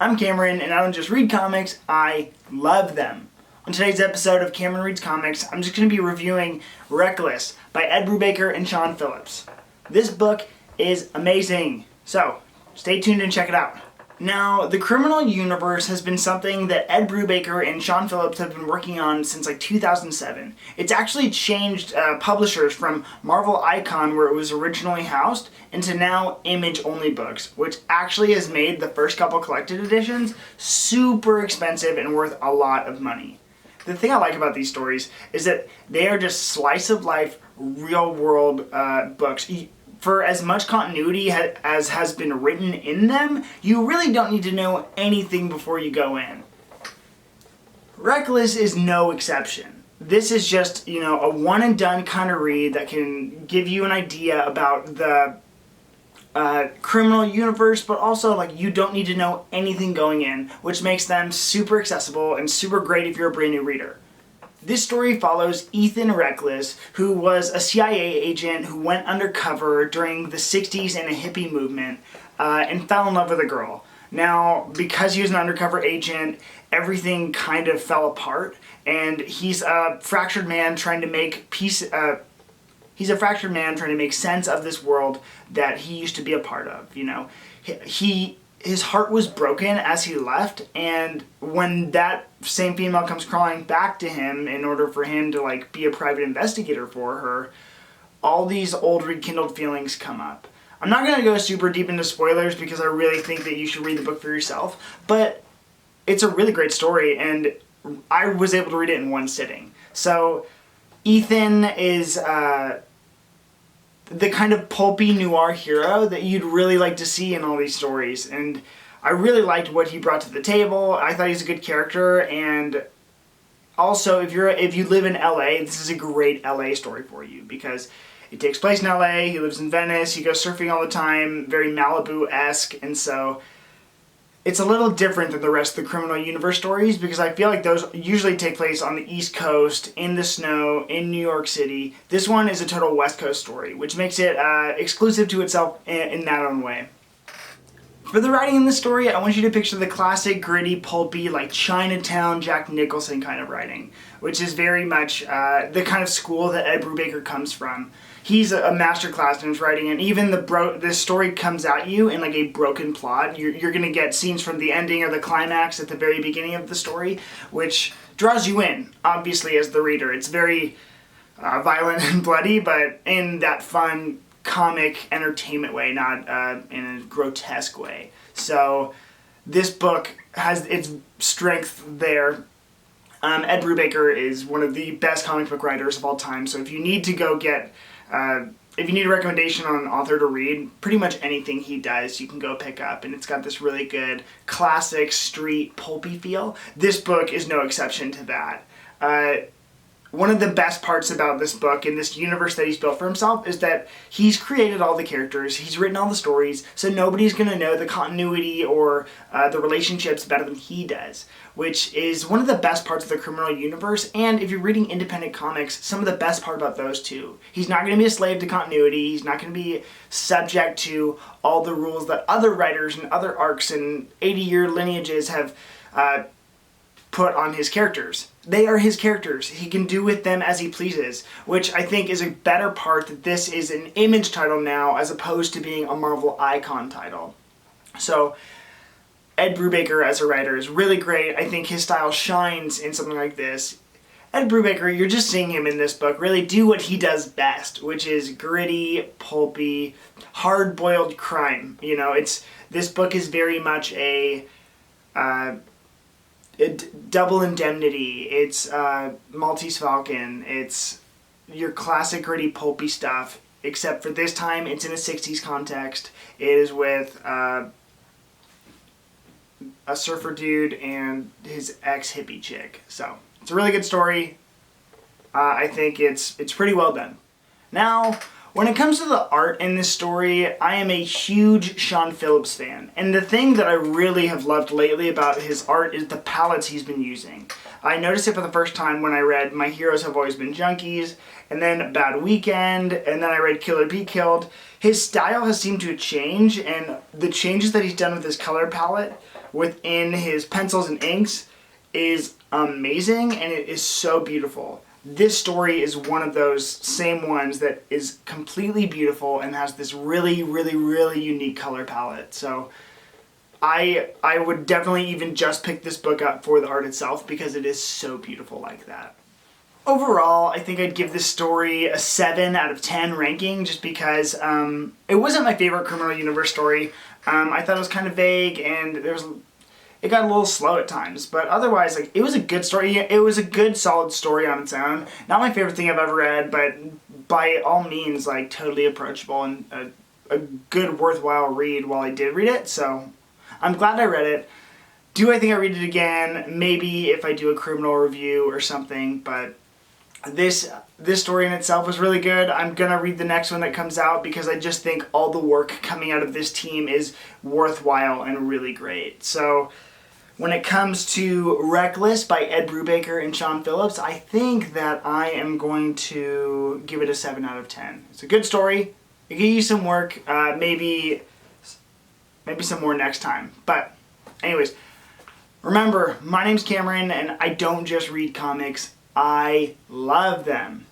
I'm Cameron, and I don't just read comics, I love them. On today's episode of Cameron Reads Comics, I'm just going to be reviewing Reckless by Ed Brubaker and Sean Phillips. This book is amazing, so stay tuned and check it out. Now, the criminal universe has been something that Ed Brubaker and Sean Phillips have been working on since like 2007. It's actually changed publishers from Marvel Icon, where it was originally housed, into now Image-only books, which actually has made the first couple collected editions super expensive and worth a lot of money. The thing I like about these stories is that they are just slice-of-life, real-world books. For as much continuity as has been written in them, you really don't need to know anything before you go in. Reckless is no exception. This is just, a one-and-done kind of read that can give you an idea about the criminal universe, but also you don't need to know anything going in, which makes them super accessible and super great if you're a brand new reader. This story follows Ethan Reckless, who was a CIA agent who went undercover during the 60s in a hippie movement and fell in love with a girl. Now, because he was an undercover agent, everything kind of fell apart, and he's a fractured man trying to make he's a fractured man trying to make sense of this world that he used to be a part of. His heart was broken as he left, and when that same female comes crawling back to him in order for him to be a private investigator for her, all these old rekindled feelings come up. I'm not going to go super deep into spoilers because I really think that you should read the book for yourself, but it's a really great story, and I was able to read it in one sitting. So Ethan is the kind of pulpy noir hero that you'd really like to see in all these stories, and I really liked what he brought to the table. I thought he's a good character, and also if you live in LA, this is a great LA story for you because it takes place in LA, he lives in Venice, he goes surfing all the time, very Malibu-esque, and so it's a little different than the rest of the criminal universe stories because I feel like those usually take place on the East Coast, in the snow, in New York City. This one is a total West Coast story, which makes it exclusive to itself in that own way. For the writing in this story, I want you to picture the classic, gritty, pulpy, Chinatown, Jack Nicholson kind of writing, which is very much the kind of school that Ed Brubaker comes from. He's a masterclass in his writing, and even this story comes at you in a broken plot. You're going to get scenes from the ending or the climax at the very beginning of the story, which draws you in, obviously, as the reader. It's very violent and bloody, but in that fun comic entertainment way, not in a grotesque way. So this book has its strength there. Ed Brubaker is one of the best comic book writers of all time, so if you need to go get if you need a recommendation on an author to read, pretty much anything he does you can go pick up, and it's got this really good classic street pulpy feel. This book is no exception to that. One of the best parts about this book and this universe that he's built for himself is that he's created all the characters, he's written all the stories, so nobody's going to know the continuity or the relationships better than he does, which is one of the best parts of the criminal universe, and if you're reading independent comics, some of the best part about those too. He's not going to be a slave to continuity, he's not going to be subject to all the rules that other writers and other arcs and 80-year lineages have put on his characters. They are his characters. He can do with them as he pleases, which I think is a better part that this is an Image title now as opposed to being a Marvel Icon title. So Ed Brubaker as a writer is really great. I think his style shines in something like this. Ed Brubaker, you're just seeing him in this book really do what he does best, which is gritty, pulpy, hard-boiled crime. This book is very much a Double Indemnity, it's Maltese Falcon, it's your classic gritty pulpy stuff, except for this time it's in a 60s context. It is with a surfer dude and his ex-hippie chick. So, it's a really good story. I think it's pretty well done. Now, when it comes to the art in this story, I am a huge Sean Phillips fan, and the thing that I really have loved lately about his art is the palettes he's been using. I noticed it for the first time when I read My Heroes Have Always Been Junkies, and then Bad Weekend, and then I read Kill or Be Killed. His style has seemed to change, and the changes that he's done with his color palette within his pencils and inks is amazing, and it is so beautiful. This story is one of those same ones that is completely beautiful and has this really, really, really unique color palette. So I would definitely even just pick this book up for the art itself because it is so beautiful like that. Overall, I think I'd give this story a 7 out of 10 ranking just because it wasn't my favorite Criminal Universe story. I thought it was kind of vague and it got a little slow at times, but otherwise, like, it was a good story. It was a good, solid story on its own. Not my favorite thing I've ever read, but by all means, like, totally approachable and a good, worthwhile read while I did read it. So I'm glad I read it. Do I think I read it again? Maybe if I do a criminal review or something, but this story in itself was really good. I'm gonna read the next one that comes out because I just think all the work coming out of this team is worthwhile and really great. So when it comes to Reckless by Ed Brubaker and Sean Phillips, I think that I am going to give it a 7 out of 10. It's a good story. It can use some work, maybe some more next time. But anyways, remember, my name's Cameron and I don't just read comics, I love them.